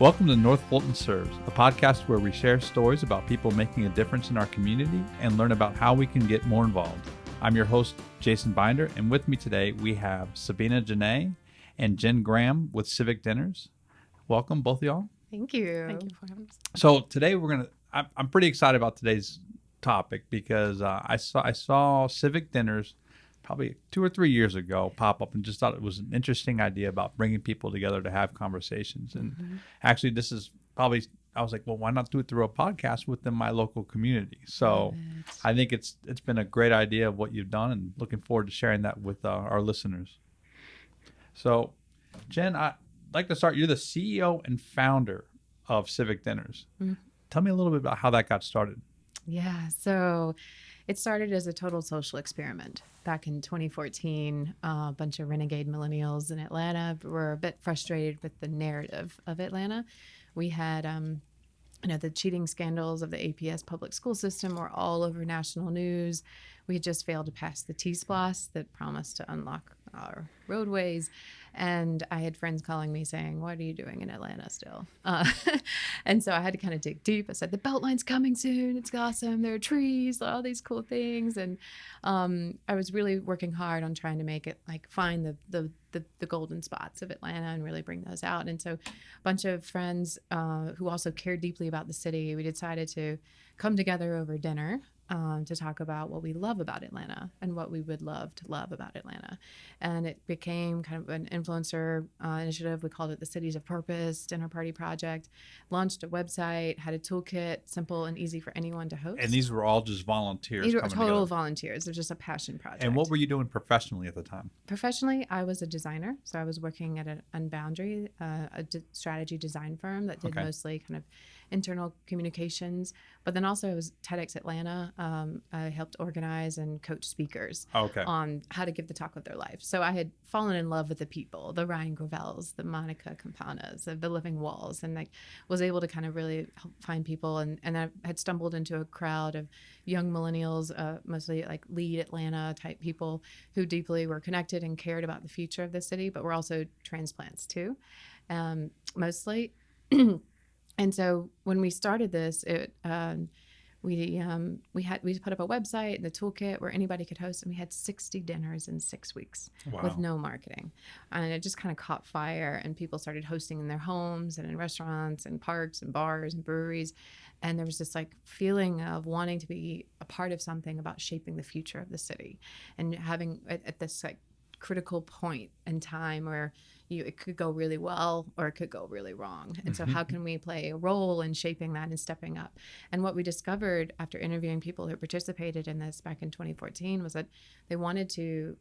Welcome to North Fulton Serves, a podcast where we share stories about people making a difference in our community and learn about how we can get more involved. I'm your host, Jason Binder, and with me today we have Sabine, Genet, and Jenn Graham with Civic Dinners. Welcome, both of y'all. Thank you. Thank you for having us. So today I'm pretty excited about today's topic because I saw Civic Dinners probably 2 or 3 years ago pop up and just thought it was an interesting idea about bringing people together to have conversations. And actually this is probably, I was like, well, why not do it through a podcast within my local community? So I think it's been a great idea of what you've done and looking forward to sharing that with our listeners. So Jenn, I'd like to start. You're the CEO and founder of Civic Dinners. Tell me a little bit about how that got started. Yeah, so it started as a total social experiment. Back in 2014, a bunch of renegade millennials in Atlanta were a bit frustrated with the narrative of Atlanta. We had, the cheating scandals of the APS public school system were all over national news. We had just failed to pass the T-SPLOS that promised to unlock our roadways. And I had friends calling me saying, what are you doing in Atlanta still? And so I had to kind of dig deep. I said, the Beltline's coming soon. It's awesome. There are trees, all these cool things. And I was really working hard on trying to make it find the golden spots of Atlanta and really bring those out. And so a bunch of friends who also cared deeply about the city, we decided to come together over dinner to talk about what we love about Atlanta and what we would love to love about Atlanta. And it became kind of an influencer initiative. We called it the Cities of Purpose Dinner Party Project. Launched a website, had a toolkit, simple and easy for anyone to host. And these were all just volunteers. These were coming total together. Volunteers. It was just a passion project. And what were you doing professionally at the time? Professionally, I was a designer. So I was working at Unboundary, strategy design firm that did mostly kind of internal communications. But then also I was TEDx Atlanta. I helped organize and coach speakers on how to give the talk of their life. So I had fallen in love with the people, the Ryan Gravels, the Monica Campanas, the Living Walls, and was able to kind of really help find people. And I had stumbled into a crowd of young millennials, mostly lead Atlanta type people who deeply were connected and cared about the future of the city, but were also transplants too, mostly. And so when we started this, we put up a website and the toolkit where anybody could host, and we had 60 dinners in 6 weeks with no marketing. And it just kind of caught fire, and people started hosting in their homes and in restaurants and parks and bars and breweries. And there was this feeling of wanting to be a part of something about shaping the future of the city, and having at this critical point in time where it could go really well or it could go really wrong. And so how can we play a role in shaping that and stepping up? And what we discovered after interviewing people who participated in this back in 2014 was that they wanted to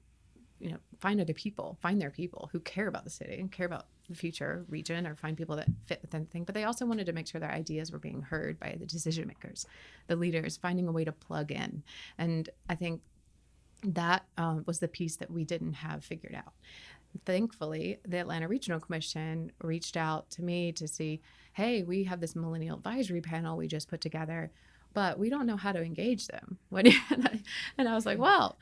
find their people who care about the city and care about the future region, or find people that fit within the thing. But they also wanted to make sure their ideas were being heard by the decision makers, the leaders, finding a way to plug in. And I think that was the piece that we didn't have figured out. Thankfully, the Atlanta Regional Commission reached out to me to see, hey, we have this millennial advisory panel we just put together, but we don't know how to engage them. And I was like, well,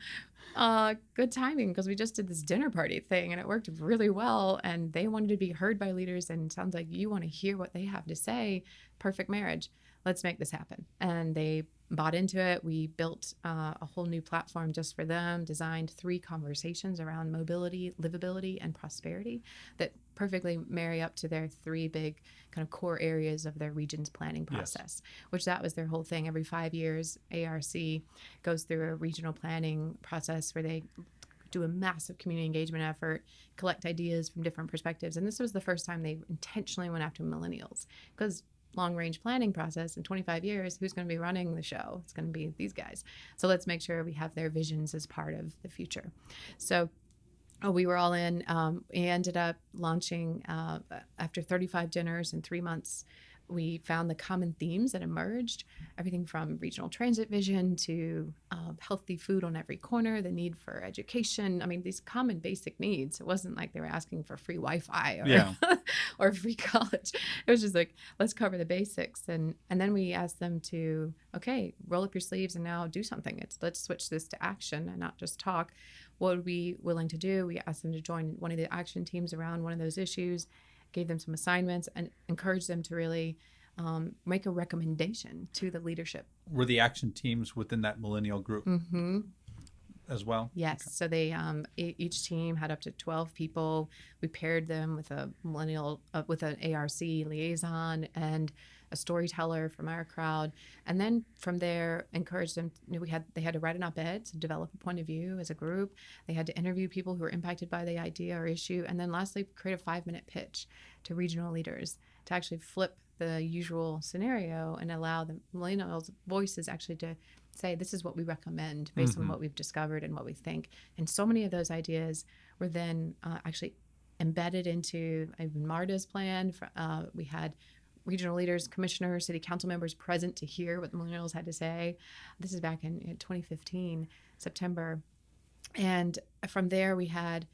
good timing, because we just did this dinner party thing and it worked really well, and they wanted to be heard by leaders, and it sounds like you want to hear what they have to say. Perfect marriage. Let's make this happen. And they bought into it. We built a whole new platform just for them, designed 3 conversations around mobility, livability, and prosperity that perfectly marry up to their 3 big kind of core areas of their region's planning process, which that was their whole thing. Every 5 years, ARC goes through a regional planning process where they do a massive community engagement effort, collect ideas from different perspectives. And this was the first time they intentionally went after millennials, because long-range planning process in 25 years, who's going to be running the show? It's going to be these guys. So let's make sure we have their visions as part of the future. So we were all in. We ended up launching after 35 dinners in 3 months. We found the common themes that emerged, everything from regional transit vision to healthy food on every corner, the need for education. I mean, these common basic needs. It wasn't like they were asking for free Wi-Fi or free college. It was just let's cover the basics. And then we asked them to, roll up your sleeves and now do something. Let's switch this to action and not just talk. What would we be willing to do? We asked them to join one of the action teams around one of those issues. gave them some assignments, and encouraged them to really make a recommendation to the leadership. Were the action teams within that millennial group as well? Yes. Okay. So they each team had up to 12 people. We paired them with a millennial, with an ARC liaison and a storyteller from our crowd, and then from there encouraged them. They had to write an op-ed to develop a point of view as a group. They had to interview people who were impacted by the idea or issue, and then lastly create a 5-minute pitch to regional leaders to actually flip the usual scenario and allow the millennials' voices actually to say, this is what we recommend based on what we've discovered and what we think. And so many of those ideas were then actually embedded into MARTA's plan. We had regional leaders, commissioners, city council members present to hear what the millennials had to say. This is back in 2015, September. And from there, we had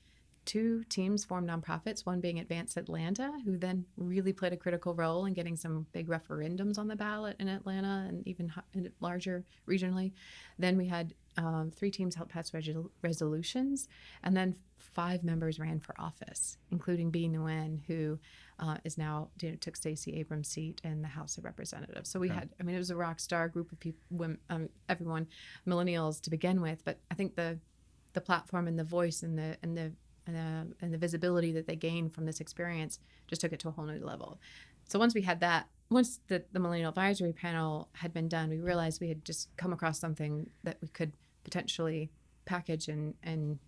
2 teams form nonprofits, one being Advance Atlanta, who then really played a critical role in getting some big referendums on the ballot in Atlanta and even larger regionally. Then we had 3 teams help pass resolutions, and then 5 members ran for office, including B. Nguyen, who is now took Stacey Abrams' seat in the House of Representatives. So we had, it was a rock star group of people, women, everyone, millennials to begin with. But I think the platform and the voice and the visibility that they gained from this experience just took it to a whole new level. So once we had that, once the Millennial Advisory Panel had been done, we realized we had just come across something that we could potentially package and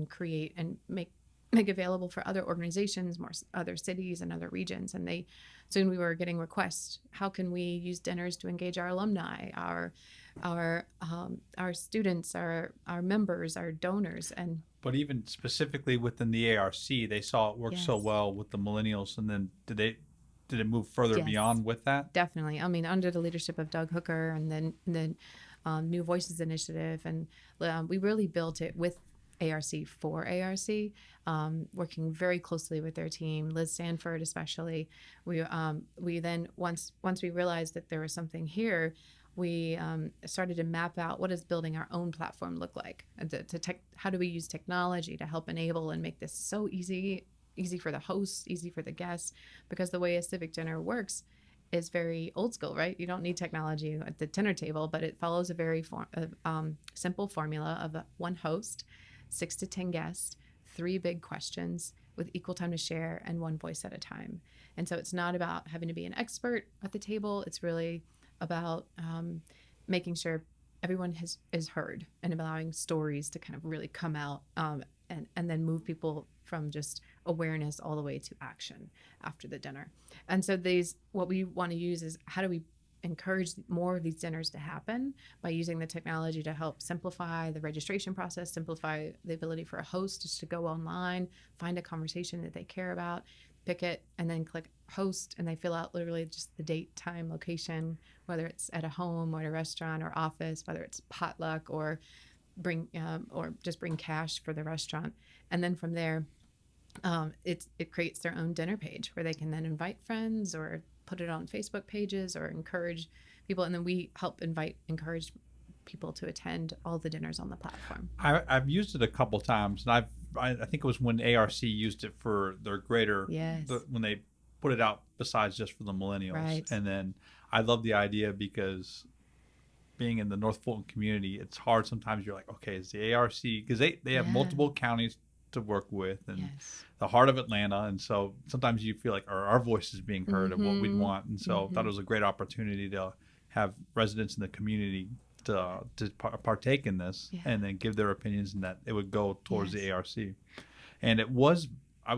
create and make available for other organizations, other cities and other regions. And soon we were getting requests. How can we use dinners to engage our alumni, our students, our members, our donors? And but even specifically within the ARC, they saw it work so well with the millennials, and then did it move further beyond with that? Definitely. Under the leadership of Doug Hooker and then New Voices Initiative, and we really built it with ARC for ARC, working very closely with their team, Liz Sanford especially. We then once we realized that there was something here, we started to map out what does building our own platform look like. How do we use technology to help enable and make this so easy for the hosts, easy for the guests, because the way a civic dinner works is very old school, right? You don't need technology at the dinner table, but it follows a very simple formula of 1 host, 6 to 10 guests, 3 big questions with equal time to share, and 1 voice at a time. And so it's not about having to be an expert at the table. It's really about making sure everyone is heard and allowing stories to kind of really come out and then move people from just awareness all the way to action after the dinner. And so what we want to use is, how do we encourage more of these dinners to happen by using the technology to help simplify the registration process, simplify the ability for a host just to go online, find a conversation that they care about, pick it, and then click host, and they fill out literally just the date, time, location, whether it's at a home or at a restaurant or office, whether it's potluck or just bring cash for the restaurant. And then from there, it creates their own dinner page where they can then invite friends or put it on Facebook pages or encourage people. And then we help encourage people to attend all the dinners on the platform. I've used it a couple times, and I think it was when ARC used it for their greater, when they put it out besides just for the millennials. Right. And then I love the idea because being in the North Fulton community, it's hard sometimes. You're like, okay, is the ARC, because they have multiple counties to work with and the heart of Atlanta, and so sometimes you feel like our voice is being heard of what we'd want. And so I thought it was a great opportunity to have residents in the community to partake in this and then give their opinions, and that it would go towards the ARC. And I was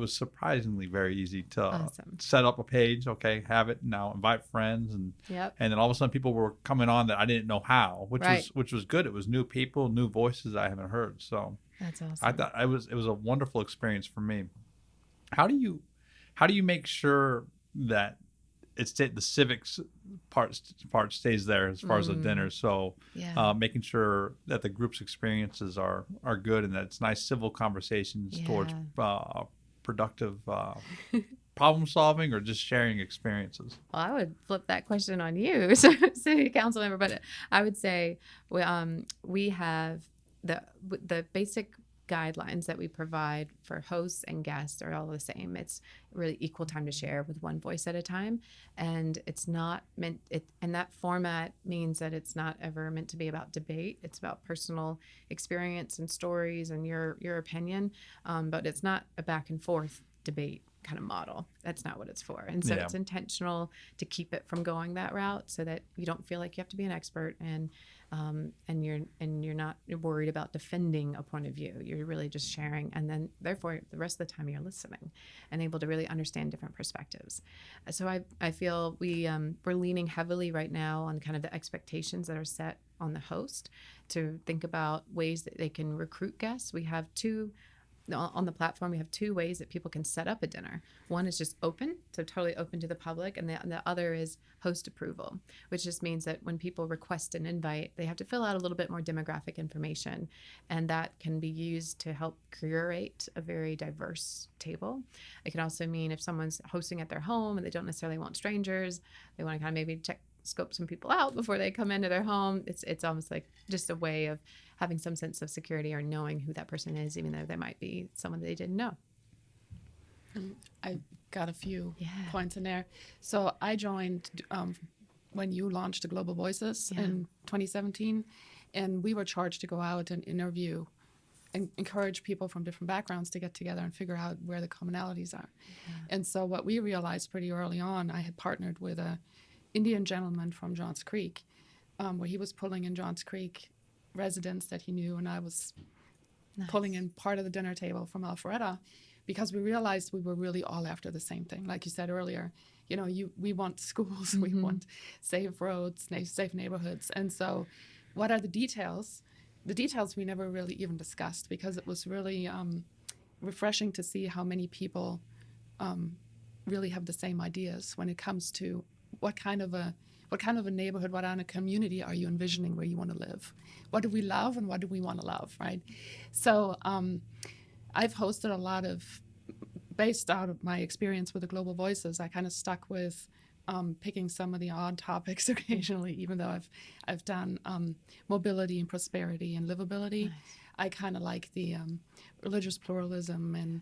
surprisingly very easy to set up a page, have it now, invite friends, and then all of a sudden people were coming on that I didn't know how, which was good. It was new people, new voices I haven't heard. So that's awesome. I thought it was a wonderful experience for me. How do you make sure that the civics part stays there as far as the dinner? So making sure that the group's experiences are good, and that it's nice civil conversations towards productive problem solving or just sharing experiences. Well, I would flip that question on you, city council member, but I would say we have the basic guidelines that we provide for hosts and guests are all the same. It's really equal time to share with one voice at a time. And it's not meant, and that format means that it's not ever meant to be about debate. It's about personal experience and stories and your opinion. But it's not a back and forth debate kind of model. That's not what it's for. And so it's intentional to keep it from going that route so that you don't feel like you have to be an expert and you're not worried about defending a point of view. You're really just sharing, and then therefore the rest of the time you're listening and able to really understand different perspectives. So I feel we're leaning heavily right now on kind of the expectations that are set on the host to think about ways that they can recruit guests. We have on the platform, we have two ways that people can set up a dinner. One is just open, so totally open to the public, and the other is host approval, which just means that when people request an invite, they have to fill out a little bit more demographic information, and that can be used to help curate a very diverse table. It can also mean if someone's hosting at their home and they don't necessarily want strangers, they want to kind of maybe scope some people out before they come into their home. It's almost like just a way of having some sense of security or knowing who that person is, even though they might be someone they didn't know. I got a few points in there. So I joined when you launched the Global Voices in 2017, and we were charged to go out and interview and encourage people from different backgrounds to get together and figure out where the commonalities are. And so what we realized pretty early on, I had partnered with a Indian gentleman from Johns Creek, where he was pulling in Johns Creek residents that he knew, and I was pulling in part of the dinner table from Alpharetta, because we realized we were really all after the same thing. Like you said earlier, we want schools, we want safe roads, safe neighborhoods. And so what are the details? The details we never really even discussed, because it was really refreshing to see how many people really have the same ideas when it comes to what kind of a neighborhood, what kind of community are you envisioning where you want to live? What do we love and what do we want to love, right? So I've hosted a lot of, based out of my experience with the Global Voices, I kind of stuck with picking some of the odd topics occasionally, even though I've done mobility and prosperity and livability. Nice. I kind of like the religious pluralism and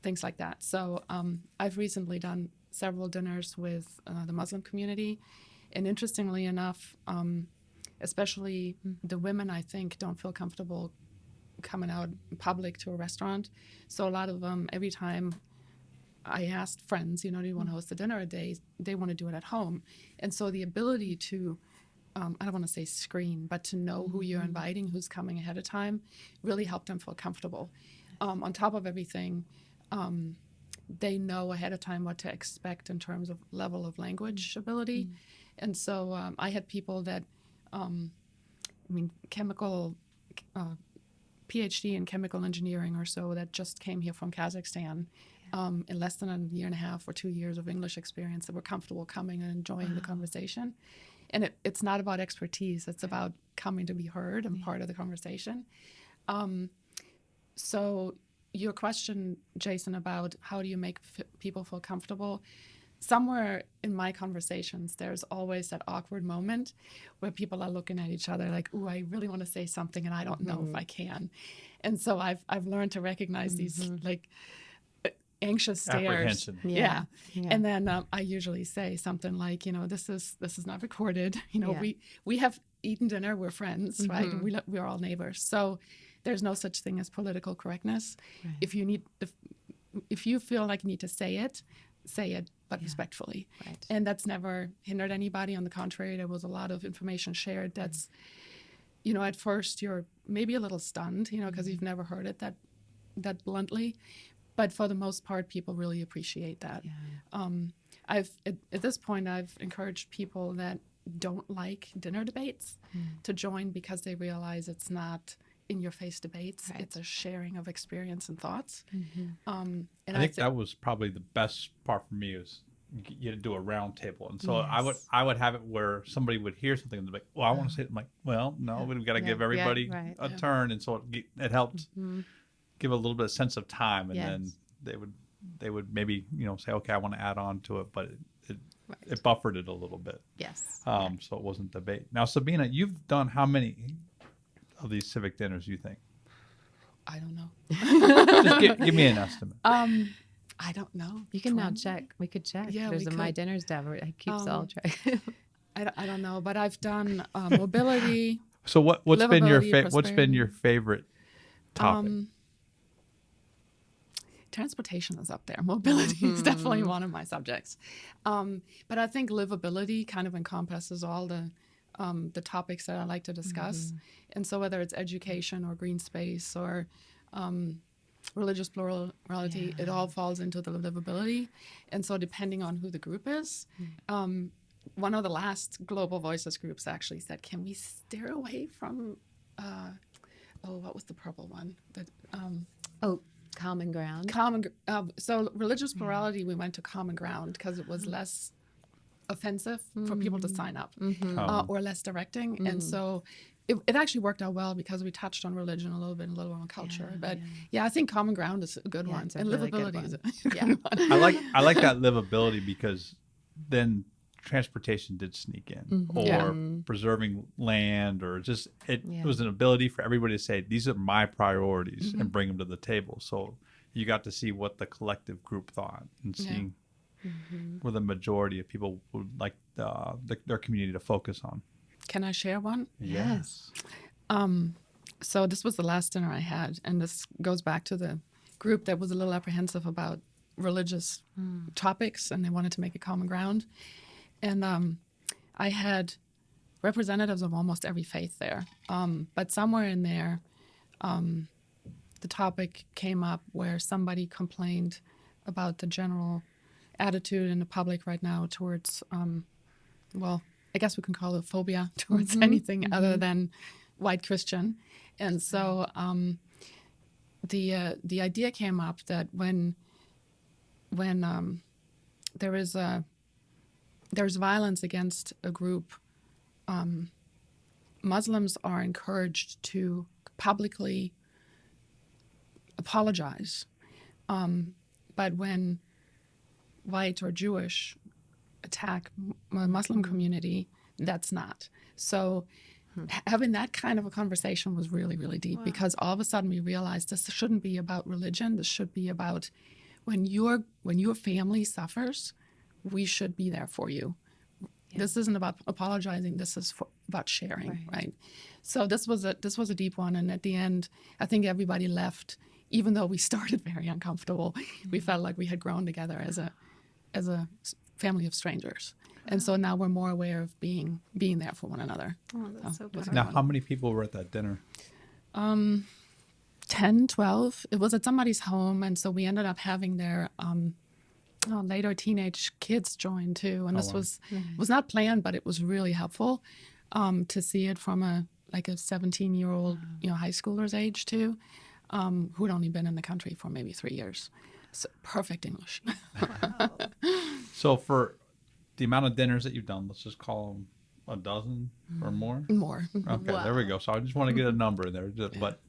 things like that. So I've recently done several dinners with the Muslim community. And interestingly enough, especially the women, I think, don't feel comfortable coming out in public to a restaurant. So a lot of them, every time I asked friends, do you want to host a dinner a day? They want to do it at home. And so the ability to, I don't want to say screen, but to know who you're inviting, who's coming ahead of time, really helped them feel comfortable. On top of everything, they know ahead of time what to expect in terms of level of language ability. And so I had people that, chemical, PhD in chemical engineering or so, that just came here from Kazakhstan in less than a year and a half or 2 years of English experience, that were comfortable coming and enjoying the conversation. And it's not about expertise. It's about coming to be heard and part of the conversation. So your question, Jason, about how do you make people feel comfortable, somewhere in my conversations, there's always that awkward moment where people are looking at each other like, ooh, I really want to say something and I don't know if I can. And so I've learned to recognize these like anxious stares. Apprehension. Yeah. And then I usually say something like, this is not recorded. We have eaten dinner. We're friends, right? We're all neighbors. So there's no such thing as political correctness. Right. If you feel like you need to say it, but respectfully. Right. And that's never hindered anybody. On the contrary, there was a lot of information shared that's, at first you're maybe a little stunned, because you've never heard it that bluntly. But for the most part, people really appreciate that. Yeah. At this point, I've encouraged people that don't like dinner debates to join, because they realize it's not in-your-face debates. Right. It's a sharing of experience and thoughts. And I think that was probably the best part for me, is you to do a round table. And so I would have it where somebody would hear something and they'd be like, well, I want to say it. I'm like, well, no, we've got to give everybody a turn. And so it helped give a little bit of sense of time. And then they would maybe, say, okay, I want to add on to it, but it buffered it a little bit. Yes. So it wasn't debate. Now, Sabine, you've done how many of these civic dinners, you think? I don't know. Just give me an estimate. I don't know. You can now check. We could check. Yeah, There's we a My could. Dinners tab where it keeps all track. I don't know, but I've done mobility. So what's been your livability, what's been your favorite topic? Transportation is up there. Mobility is definitely one of my subjects. But I think livability kind of encompasses all the topics that I like to discuss. And so whether it's education or green space or religious plurality, it all falls into the livability. And so depending on who the group is, one of the last Global Voices groups actually said, can we steer away from, what was the purple one? Common ground. So religious plurality, we went to common ground because it was less offensive for people to sign up or less directing. And so it actually worked out well because we touched on religion a little bit, a little on culture. But I think common ground is a good one. And really livability is a good one. I like that livability because then transportation did sneak in or preserving land or just it was an ability for everybody to say, these are my priorities and bring them to the table. So you got to see what the collective group thought and seeing where the majority of people would like their community to focus on. Can I share one? Yes. So this was the last dinner I had, and this goes back to the group that was a little apprehensive about religious topics, and they wanted to make a common ground. And I had representatives of almost every faith there. But somewhere in there, the topic came up where somebody complained about the general attitude in the public right now towards, I guess we can call it phobia towards anything other than white Christian. And so the idea came up that when there's violence against a group, Muslims are encouraged to publicly apologize. But when white or Jewish attack a Muslim community, that's not. So having that kind of a conversation was really, really deep because all of a sudden we realized this shouldn't be about religion. This should be about when your family suffers, we should be there for you. Yeah. This isn't about apologizing. This is about sharing, right? So this was a deep one, and at the end, I think everybody left. Even though we started very uncomfortable, we felt like we had grown together as a family of strangers, and so now we're more aware of being there for one another. Oh, that's so good. Now, how many people were at that dinner? 10, 12. It was at somebody's home, and so we ended up having their later teenage kids join too, and this was not planned, but it was really helpful to see it from a 17-year-old high schooler's age too, who'd only been in the country for maybe 3 years. So perfect English. Wow. So for the amount of dinners that you've done, let's just call them a dozen or more? More. Okay, Wow. there we go. So I just want to get a number in there. But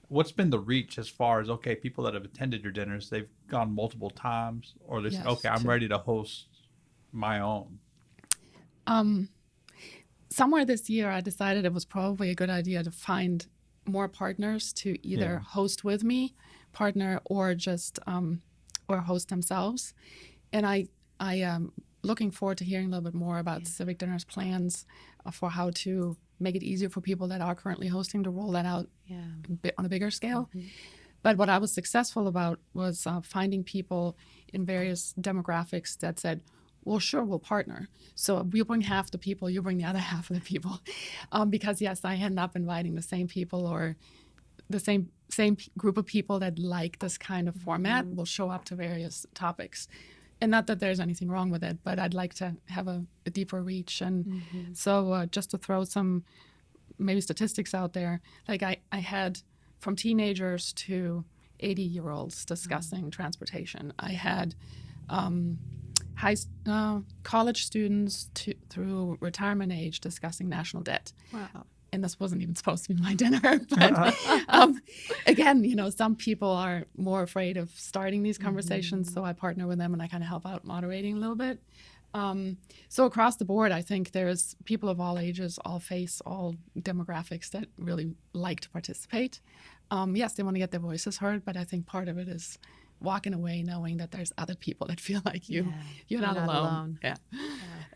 what's been the reach as far as, okay, people that have attended your dinners, they've gone multiple times, or they say, okay, I'm ready to host my own? Somewhere this year, I decided it was probably a good idea to find more partners to either host with me, partner, or just or host themselves. And I am looking forward to hearing a little bit more about Civic Dinners' plans for how to make it easier for people that are currently hosting to roll that out on a bigger scale. But what I was successful about was finding people in various demographics that said, well, sure, we'll partner. So we'll bring half the people, you bring the other half of the people. Because, yes, I end up inviting the same people or the same group of people that like this kind of format will show up to various topics. And not that there's anything wrong with it, but I'd like to have a deeper reach. And so just to throw some maybe statistics out there, like I had from teenagers to 80-year-olds discussing transportation. I had college students through retirement age discussing national debt. Wow. And this wasn't even supposed to be my dinner. But again, some people are more afraid of starting these conversations. So I partner with them and I kind of help out moderating a little bit. So across the board, I think there's people of all ages, all faiths, all demographics that really like to participate. Yes, they want to get their voices heard, but I think part of it is walking away knowing that there's other people that feel like you. Yeah. You're not alone. Yeah.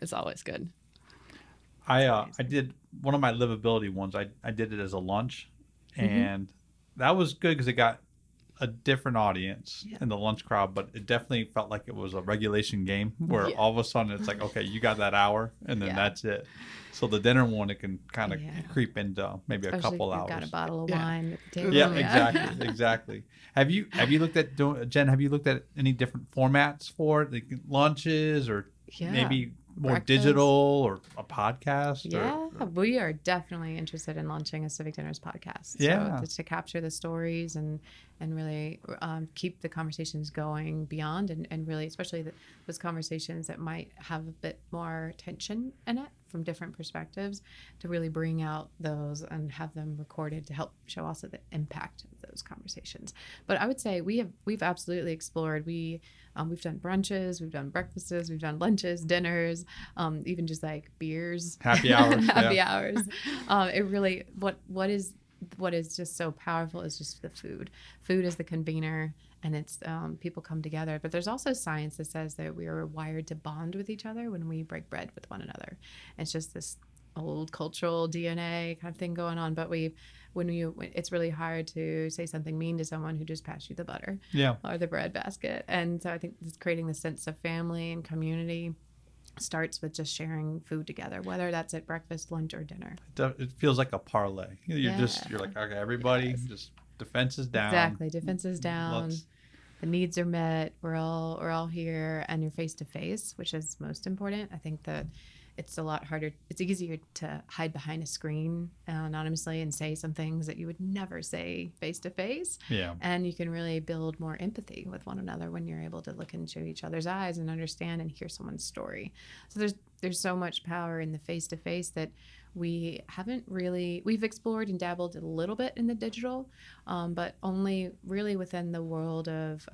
It's always good. I did one of my livability ones. I did it as a lunch, and that was good because it got a different audience in the lunch crowd, but it definitely felt like it was a regulation game where all of a sudden it's like, okay, you got that hour, and then that's it. So the dinner one, it can kind of creep into maybe Especially a couple if hours. you've got a bottle of wine at the table. Yeah, exactly. Have you looked at Jen? Have you looked at any different formats for it, like lunches or maybe more breakfast. digital or a podcast? Yeah, we are definitely interested in launching a Civic Dinners podcast. Yeah. So to capture the stories and really keep the conversations going beyond and really, especially those conversations that might have a bit more tension in it from different perspectives, to really bring out those and have them recorded to help show also the impact of those conversations. But I would say we've absolutely explored. We've done brunches, we've done breakfasts, we've done lunches, dinners, even just like beers, happy hours. happy hours. It really what is just so powerful is just the food. Food is the convener, and it's people come together. But there's also science that says that we are wired to bond with each other when we break bread with one another. It's just this old cultural DNA kind of thing going on. But it's really hard to say something mean to someone who just passed you the butter or the bread basket. And so I think it's creating the sense of family and community starts with just sharing food together, whether that's at breakfast, lunch, or dinner. It feels like a parlay. You're like, okay, everybody, just defense is down. Exactly, defense is down. The needs are met. We're all here, and you're face to face, which is most important. I think that it's a lot harder. It's easier to hide behind a screen anonymously and say some things that you would never say face to face. Yeah. And you can really build more empathy with one another when you're able to look into each other's eyes and understand and hear someone's story. So there's so much power in the face to face that we've explored and dabbled a little bit in the digital, but only really within the world of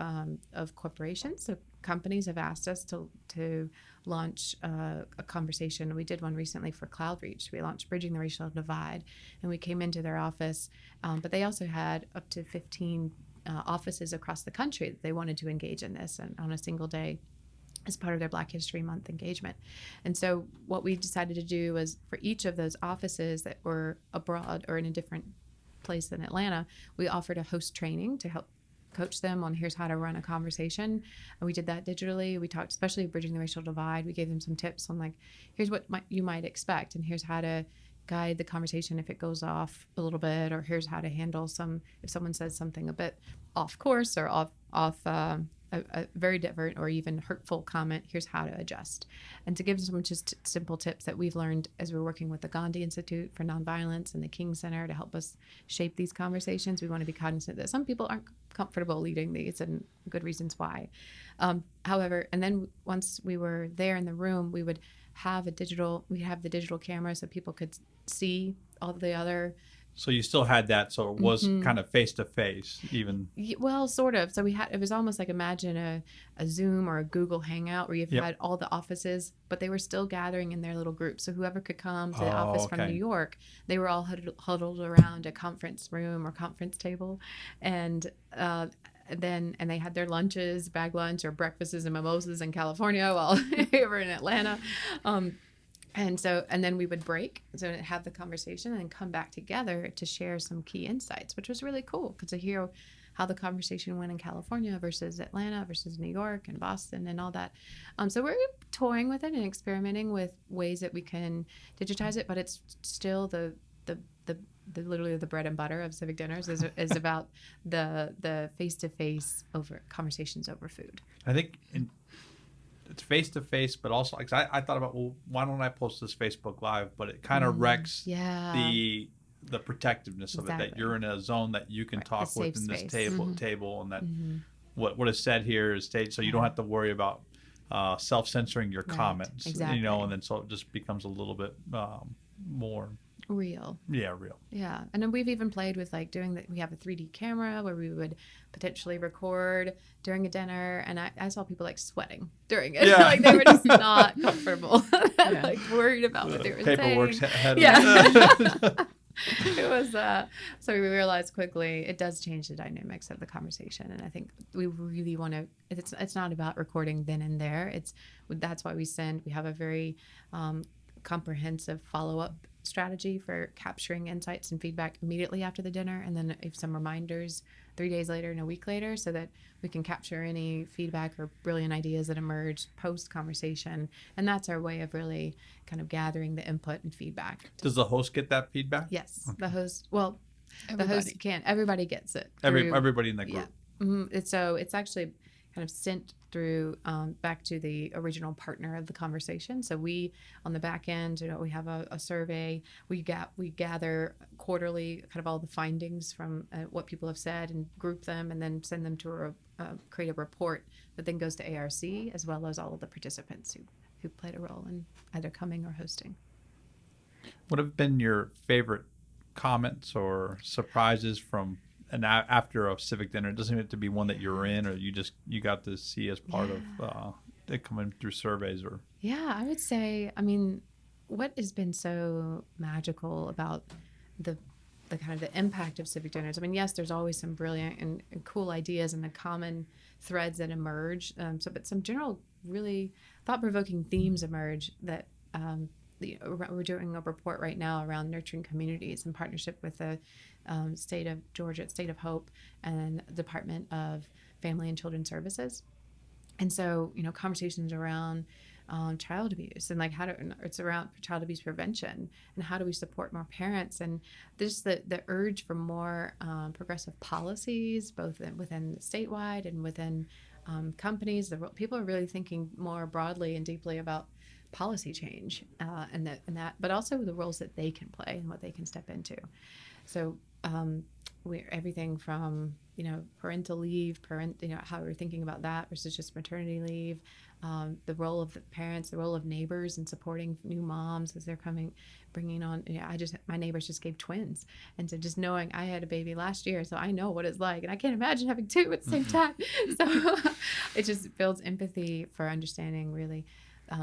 corporations. So companies have asked us to launch a conversation. We did one recently for CloudReach. We launched Bridging the Racial Divide, and we came into their office, but they also had up to 15 offices across the country that they wanted to engage in this and on a single day as part of their Black History Month engagement. And so what we decided to do was for each of those offices that were abroad or in a different place than Atlanta, we offered a host training to help coach them on here's how to run a conversation. And we did that digitally. We talked, especially Bridging the Racial Divide. We gave them some tips on like, here's what you might expect, and here's how to guide the conversation if it goes off a little bit, or here's how to handle if someone says something a bit off course or off a very different or even hurtful comment, here's how to adjust. And to give some just simple tips that we've learned as we're working with the Gandhi Institute for Nonviolence and the King Center to help us shape these conversations. We want to be cognizant that some people aren't comfortable leading these, and good reasons why. However, and then once we were there in the room, we would have the digital camera so people could see all the other. So you still had that, so it was kind of face to face, even. Well, sort of. So it was almost like imagine a Zoom or a Google Hangout where you've had all the offices, but they were still gathering in their little groups. So whoever could come to the office from New York, they were all huddled around a conference room or conference table, and they had their lunches, bag lunch or breakfasts and mimosas in California while they were in Atlanta. And then we would break, so have the conversation and then come back together to share some key insights, which was really cool because to hear how the conversation went in California versus Atlanta versus New York and Boston and all that. So we're toying with it and experimenting with ways that we can digitize it, but it's still the literally the bread and butter of Civic Dinners is about the face-to-face over conversations over food. I think it's face-to-face, but also like I thought about, well, why don't I post this Facebook Live? But it kind of wrecks the protectiveness of it, that you're in a zone that you can talk within this table, and that what is said here is staged, so you don't have to worry about self-censoring your comments, and then so it just becomes a little bit more real. Yeah, real. Yeah. And then we've even played with like doing that. We have a 3D camera where we would potentially record during a dinner. And I saw people like sweating during it. Yeah. Like they were just not comfortable. Like worried about what they were saying. Paperwork's heavy. Yeah. It was so we realized quickly it does change the dynamics of the conversation, and I think we really want to. It's not about recording then and there. That's why we have a very comprehensive follow-up strategy for capturing insights and feedback immediately after the dinner, and then if some reminders 3 days later and a week later, so that we can capture any feedback or brilliant ideas that emerge post conversation. And that's our way of really kind of gathering the input and feedback. Does the host get that feedback? Yes. Okay. The host, well, everybody. The host can. Everybody gets it. Everybody in the group. Yeah. Mm-hmm. So it's actually kind of sent through back to the original partner of the conversation. So we, on the back end, we have a survey. We gather quarterly kind of all the findings from what people have said and group them, and then send them to create a report that then goes to ARC, as well as all of the participants who played a role in either coming or hosting. What have been your favorite comments or surprises from after a civic dinner? It doesn't have to be one that you're in or you got to see as part of it coming through surveys or. Yeah, I would say, I mean, what has been so magical about the kind of the impact of civic dinners? I mean, yes, there's always some brilliant and cool ideas and the common threads that emerge. But some general, really thought-provoking themes emerge that we're doing a report right now around nurturing communities in partnership with the state of Georgia, State of Hope, and Department of Family and Children Services. And so, conversations around child abuse and it's around child abuse prevention and how do we support more parents, and just the urge for more progressive policies, both within statewide and within companies. People are really thinking more broadly and deeply about policy change and that, but also the roles that they can play and what they can step into. So we're everything from parental leave, how we're thinking about that versus just maternity leave, the role of the parents, the role of neighbors in supporting new moms as they're bringing on. My neighbors just gave twins, and so just knowing I had a baby last year, so I know what it's like, and I can't imagine having two at the same time. So it just builds empathy for understanding really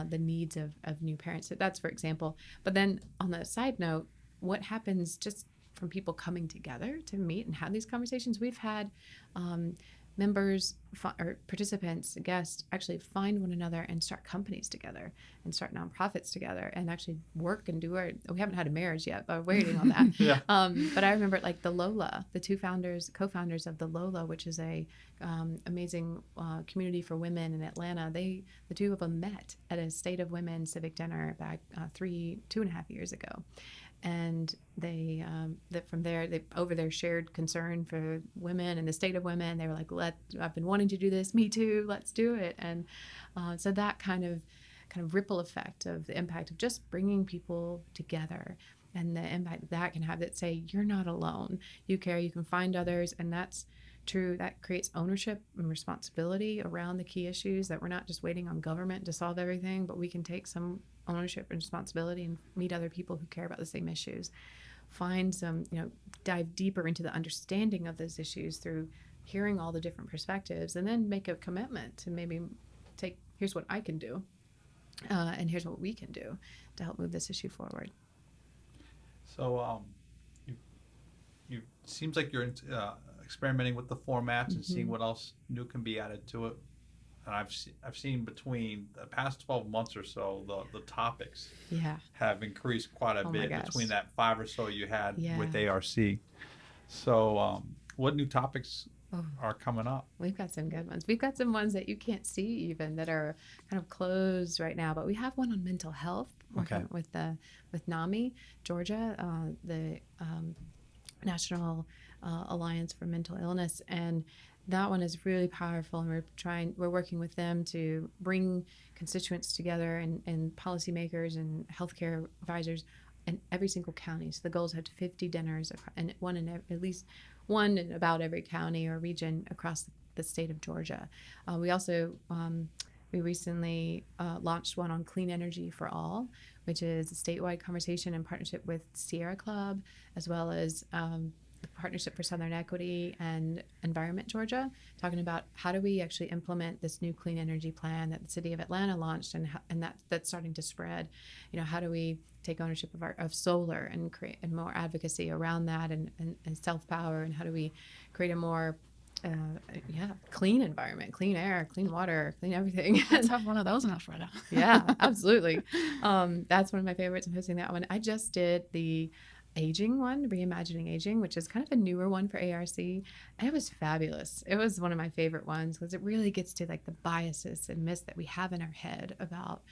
the needs of new parents. So that's for example. But then on the side note, what happens just from people coming together to meet and have these conversations? We've had members or participants, guests, actually find one another and start companies together and start nonprofits together and actually work and we haven't had a marriage yet, but we're waiting on that. Yeah. But I remember like the Lola, the two co-founders of the Lola, which is a amazing community for women in Atlanta. The two of them met at a State of Women civic dinner back 2.5 years ago. And they from there, over their shared concern for women and the state of women, they were like, I've been wanting to do this, me too, let's do it. And so that kind of ripple effect of the impact of just bringing people together and the impact that can have, that say, you're not alone, you care, you can find others. And that's true. That creates ownership and responsibility around the key issues, that we're not just waiting on government to solve everything, but we can take some ownership and responsibility and meet other people who care about the same issues. Find some, dive deeper into the understanding of those issues through hearing all the different perspectives, and then make a commitment to maybe here's what I can do, and here's what we can do to help move this issue forward. So, you seems like you're experimenting with the formats and seeing what else new can be added to it. And I've seen between the past 12 months or so, the topics have increased quite a bit between that 5 or so you had with ARC. So what new topics are coming up? We've got some good ones. We've got some ones that you can't see even that are kind of closed right now, but we have one on mental health working with NAMI, Georgia, the National Alliance for Mental Illness, and that one is really powerful, and we're working with them to bring constituents together and policymakers and healthcare advisors in every single county. So the goal is to have 50 dinners, and at least one in about every county or region across the state of Georgia. We also we recently launched one on clean energy for all, which is a statewide conversation in partnership with Sierra Club, as well as the Partnership for Southern Equity and Environment Georgia, talking about how do we actually implement this new clean energy plan that the city of Atlanta launched, and that's starting to spread. How do we take ownership of solar and create more advocacy around that, and self-power, and how do we create a more clean environment, clean air, clean water, clean everything. Let's have one of those in Alpharetta. Yeah, absolutely. That's one of my favorites. I'm hosting that one. I just did the aging one, Reimagining Aging, which is kind of a newer one for ARC. And it was fabulous. It was one of my favorite ones because it really gets to like the biases and myths that we have in our head about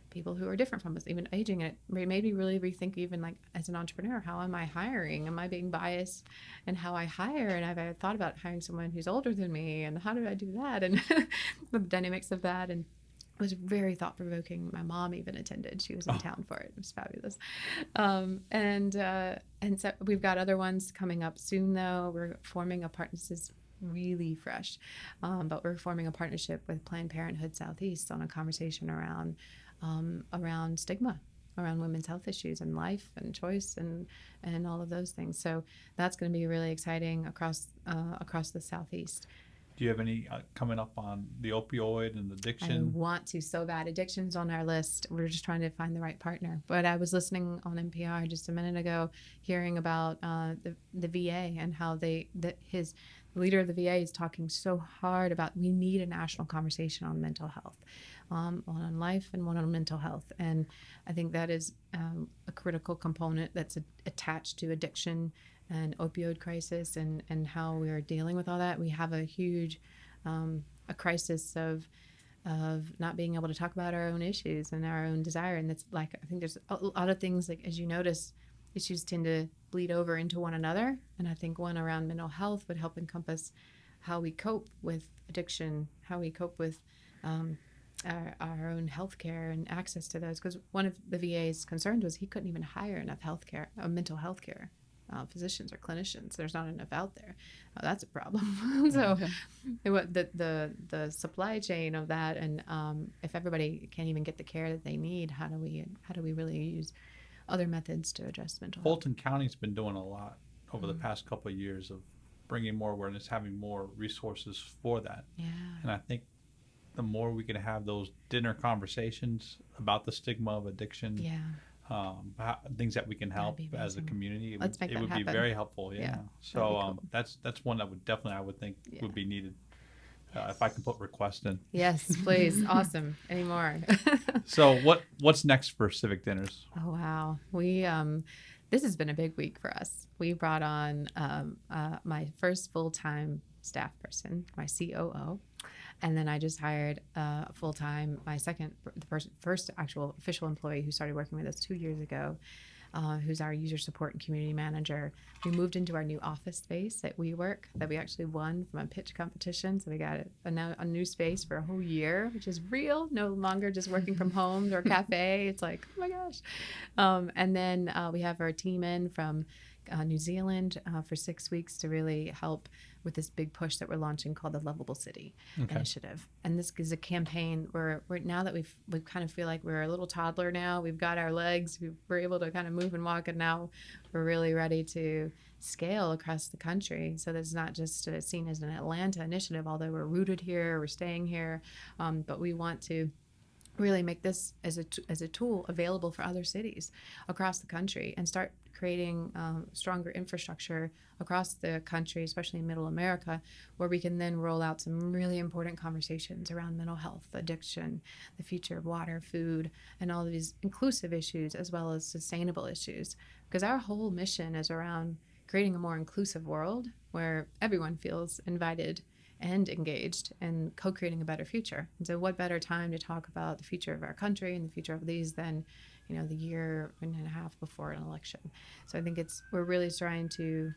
people who are different from us, even aging. And it made me really rethink, even like as an entrepreneur, how am I hiring? Am I being biased in how I hire? And I've thought about hiring someone who's older than me, and how do I do that? And the dynamics of that. And it was very thought-provoking. My mom even attended. She was in town for it. It was fabulous. And so we've got other ones coming up soon, though. We're forming a partnership. This is really fresh, but we're forming a partnership with Planned Parenthood Southeast on a conversation around stigma around women's health issues and life and choice and all of those things. So that's going to be really exciting across the Southeast. Do you have any coming up on the opioid and addiction? I want to so bad. Addiction's on our list. We're just trying to find the right partner. But I was listening on NPR just a minute ago, hearing about the VA and how his leader of the VA is talking so hard about we need a national conversation on mental health, one on life and one on mental health. And I think that is a critical component that's attached to addiction and opioid crisis and how we are dealing with all that. We have a huge a crisis of not being able to talk about our own issues and our own desire. And it's like, I think there's a lot of things, like, as you notice, issues tend to bleed over into one another. And I think one around mental health would help encompass how we cope with addiction, how we cope with our own health care and access to those. Because one of the VA's concerns was he couldn't even hire enough mental health care physicians or clinicians. There's not enough out there. That's a problem. So the supply chain of that, and if everybody can't even get the care that they need, how do we really use other methods to address mental health? Fulton County's been doing a lot over the past couple of years of bringing more awareness, having more resources for that. Yeah. And I think the more we can have those dinner conversations about the stigma of addiction, things that we can help as a community, it would be very helpful. Yeah. So cool. That's one that I would think would be needed. If I can put requests in. Yes, please. Awesome. Any more? So what's next for Civic Dinners? Oh, wow. We this has been a big week for us. We brought on my first full-time staff person, my COO. And then I just hired full-time first actual official employee who started working with us 2 years ago, who's our user support and community manager. We moved into our new office space at WeWork that we actually won from a pitch competition. So we got a new space for a whole year, which is real, no longer just working from home or a cafe. It's like, oh my gosh. And then we have our team in from New Zealand for 6 weeks to really help with this big push that we're launching called the Lovable City Initiative. And this is a campaign where now that we kind of feel like we're a little toddler now, we've got our legs, we're able to kind of move and walk, and now we're really ready to scale across the country. So that's not just seen as an Atlanta initiative, although we're rooted here, we're staying here, but we want to really make this as a tool available for other cities across the country and start creating stronger infrastructure across the country, especially in Middle America, where we can then roll out some really important conversations around mental health, addiction, the future of water, food, and all of these inclusive issues as well as sustainable issues. Because our whole mission is around creating a more inclusive world where everyone feels invited and engaged and co-creating a better future. And so what better time to talk about the future of our country and the future of these than, the year and a half before an election. So I think we're really trying to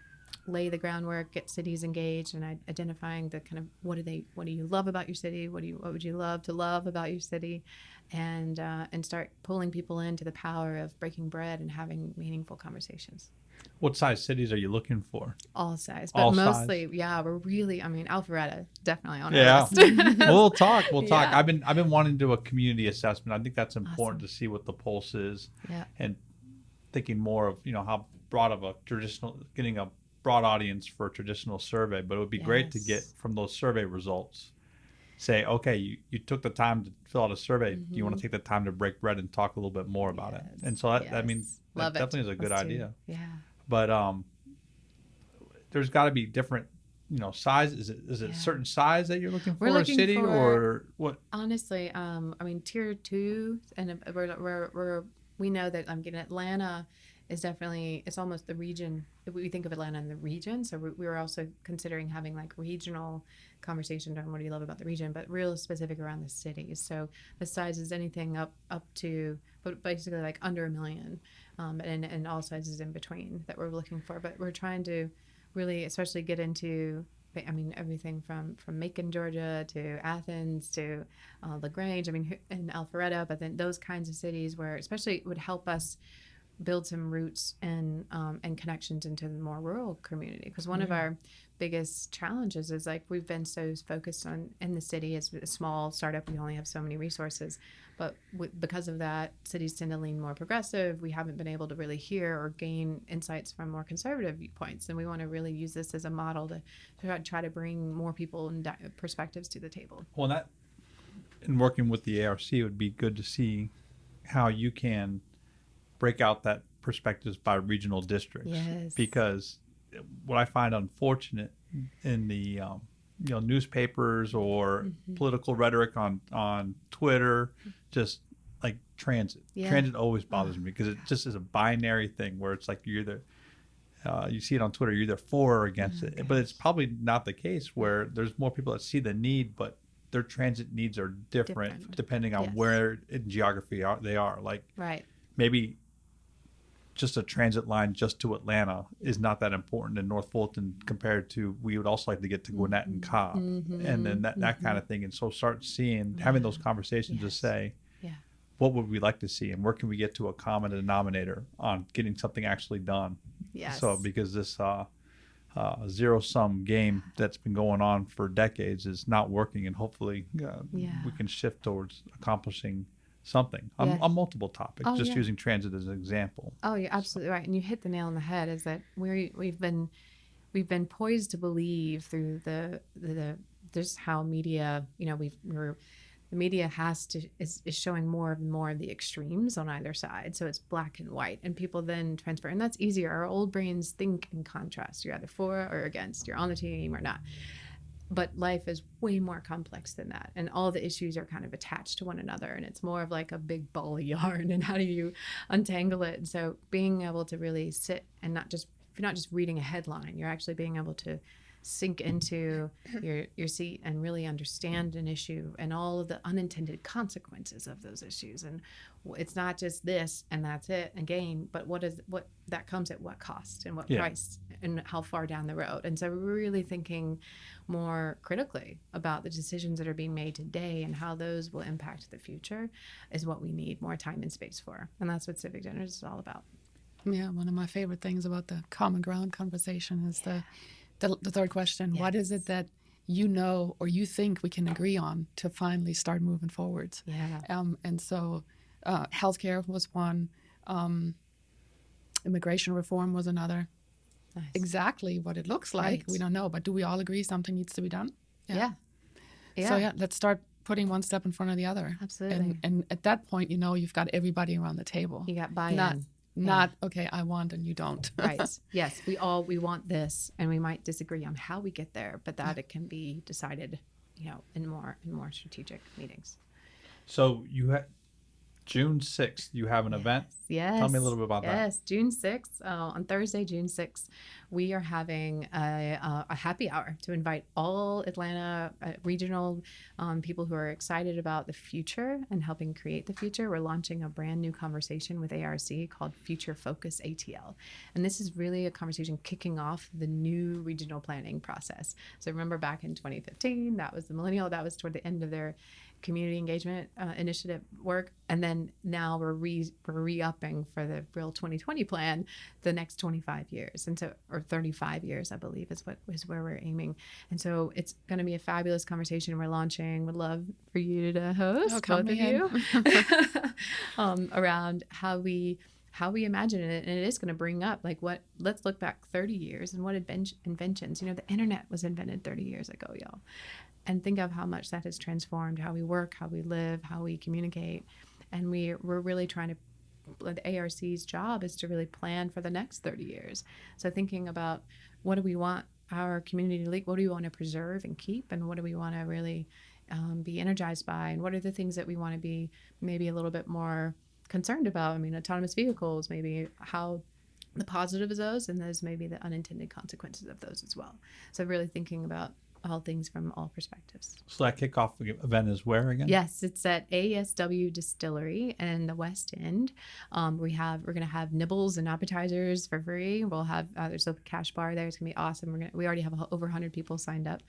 lay the groundwork, get cities engaged, and identifying the kind of what do you love about your city? What would you love to love about your city? And start pulling people into the power of breaking bread and having meaningful conversations. What size cities are you looking for? All size, but mostly, we're really, Alpharetta, definitely on our list. We'll talk. I've been wanting to do a community assessment. I think that's important to see what the pulse is, and thinking more of, how broad of a traditional, getting a broad audience for a traditional survey, but it would be great to get Yes. from those survey results. Say, okay, you took the time to fill out a survey. Do you want to take the time to break bread and talk a little bit more about it? And so that, I mean, Yes. that Love it. definitely is a good Us too. idea. Yeah. But there's got to be different, size. Is it Yeah. a certain size that you're looking for We're a looking city for- or what? Honestly, I mean, tier 2, and we know that getting Atlanta is definitely, it's almost the region. We think of Atlanta in the region, so we're also considering having like regional conversation on what do you love about the region, but real specific around the cities. So the size is anything up to, but basically like under 1 million, and all sizes in between that we're looking for. But we're trying to really, especially get into, I mean, everything from Macon, Georgia, to Athens, to LaGrange, I mean, and Alpharetta, but then those kinds of cities where especially it would help us build some roots and connections into the more rural community. Because one of our biggest challenges is like we've been so focused on in the city as a small startup, we only have so many resources. But because of that, cities tend to lean more progressive. We haven't been able to really hear or gain insights from more conservative viewpoints. And we want to really use this as a model to try to bring more people and perspectives to the table. Well, that in working with the ARC, it would be good to see how you can break out that perspectives by regional districts. Yes. Because what I find unfortunate in the newspapers or political rhetoric on Twitter, just like transit. Yeah. Transit always bothers me because it just is a binary thing where it's like you're either you see it on Twitter, you're either for or against it. But it's probably not the case where there's more people that see the need, but their transit needs are different. Depending on where in geography they are. Like right. Maybe just a transit line just to Atlanta is not that important in North Fulton compared to, we would also like to get to Genet and Cobb, and then that kind of thing. And so start having those conversations to say, what would we like to see and where can we get to a common denominator on getting something actually done? Yes. So because this zero-sum game that's been going on for decades is not working, and hopefully we can shift towards accomplishing something on multiple topics, using transit as an example. Oh, you're absolutely right, and you hit the nail on the head. Is that we've been poised to believe through the just how media, the media is showing more and more of the extremes on either side. So it's black and white, and people then transfer, and that's easier. Our old brains think in contrast. You're either for or against. You're on the team or not. But life is way more complex than that, and all the issues are kind of attached to one another, and it's more of like a big ball of yarn, and how do you untangle it? And so being able to really sit and if you're not just reading a headline, you're actually being able to sink into your seat and really understand an issue and all of the unintended consequences of those issues. And it's not just this and that's it again, but what that comes at what cost and what price and how far down the road. And so we're really thinking more critically about the decisions that are being made today and how those will impact the future is what we need more time and space for. And that's what Civic Dinners is all about. Yeah, one of my favorite things about the common ground conversation is the third question. Yes. What is it that or you think we can agree on to finally start moving forwards? Yeah. And so healthcare was one. Immigration reform was another. Nice. Exactly what it looks like, we don't know. But do we all agree something needs to be done? Yeah. So let's start putting one step in front of the other. Absolutely. And at that point, you've got everybody around the table. You got buy-in. Not okay, I want and you don't. Right. Yes, we want this, and we might disagree on how we get there, but that it can be decided, in more strategic meetings. So you had June 6th, you have an event? Yes. Tell me a little bit about that. Yes, June 6th, on Thursday, June 6th, we are having a happy hour to invite all Atlanta regional people who are excited about the future and helping create the future. We're launching a brand new conversation with ARC called Focus ATL. And this is really a conversation kicking off the new regional planning process. So remember back in 2015, that was the millennial, that was toward the end of their community engagement initiative work, and then now we're re-upping for the real 2020 plan the next 25 years, and so, or 35 years I believe is where we're aiming. And so it's going to be a fabulous conversation we're launching. Would love for you to host, both of you, around how we how we imagine it. And it is going to bring up like let's look back 30 years and what inventions, the internet was invented 30 years ago, y'all. And think of how much that has transformed how we work, how we live, how we communicate. And we're really trying to, the ARC's job is to really plan for the next 30 years. So thinking about what do we want our community to leak, what do we want to preserve and keep, and what do we want to really be energized by, and what are the things that we want to be maybe a little bit more concerned about. I mean, autonomous vehicles, maybe how the positive of those, and those maybe the unintended consequences of those as well. So really thinking about all things from all perspectives. So that kickoff event is where again? Yes, it's at ASW Distillery in the West End. We're going to have nibbles and appetizers for free. We'll have there's a cash bar there. It's gonna be awesome. We already have over 100 people signed up,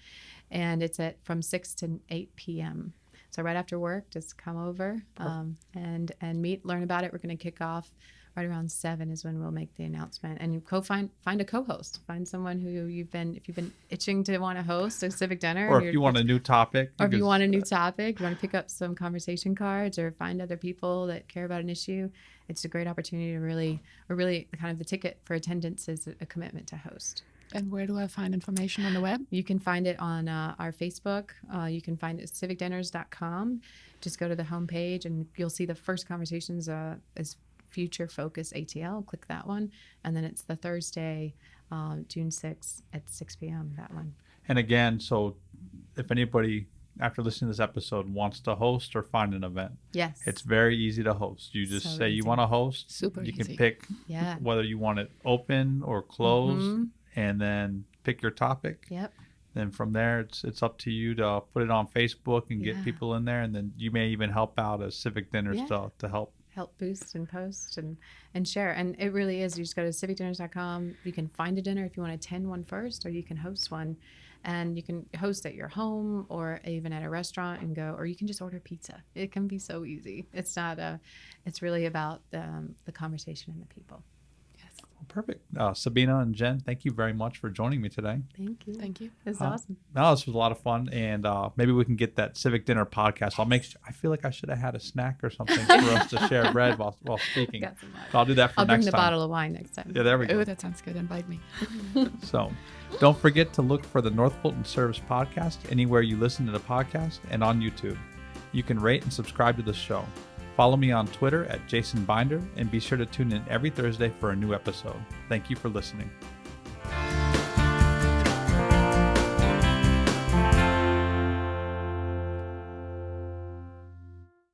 and it's from 6 to 8 p.m. So right after work, just come over and meet, learn about it. We're going to kick off right around 7 is when we'll make the announcement, and find a co-host, find someone who if you've been itching to want to host a civic dinner, or if you want a new topic, you want to pick up some conversation cards or find other people that care about an issue. It's a great opportunity to really kind of the ticket for attendance is a commitment to host. And where do I find information on the web? You can find it on our Facebook. You can find it at civicdinners.com. Just go to the homepage and you'll see the first conversations is Future Focus ATL. Click that one. And then it's the Thursday, June 6th at 6 p.m., that one. And again, so if anybody, after listening to this episode, wants to host or find an event, yes, it's very easy to host. You just say easy. You want to host. Super you easy. Can pick whether you want it open or closed, and then pick your topic. Yep. Then from there, it's up to you to put it on Facebook and get people in there, and then you may even help out as Civic Dinners to help boost and post and share. And it really is, you just go to civicdinners.com. You can find a dinner if you want to attend one first, or you can host one, and you can host at your home or even at a restaurant and go, or you can just order pizza. It can be so easy. It's really about the conversation and the people. Well, perfect. Sabine and Jen, thank you very much for joining me today. Thank you. Thank you. This is awesome. No, this was a lot of fun, and maybe we can get that Civic Dinner podcast. I feel like I should have had a snack or something for us to share bread while speaking. So I'll do that for I'll next time. bring the bottle of wine next time. Yeah, there we go. Oh, that sounds good. Invite me. So don't forget to look for the North Fulton Service Podcast anywhere you listen to the podcast and on YouTube. You can rate and subscribe to the show. Follow me on Twitter at Jason Binder, and be sure to tune in every Thursday for a new episode. Thank you for listening.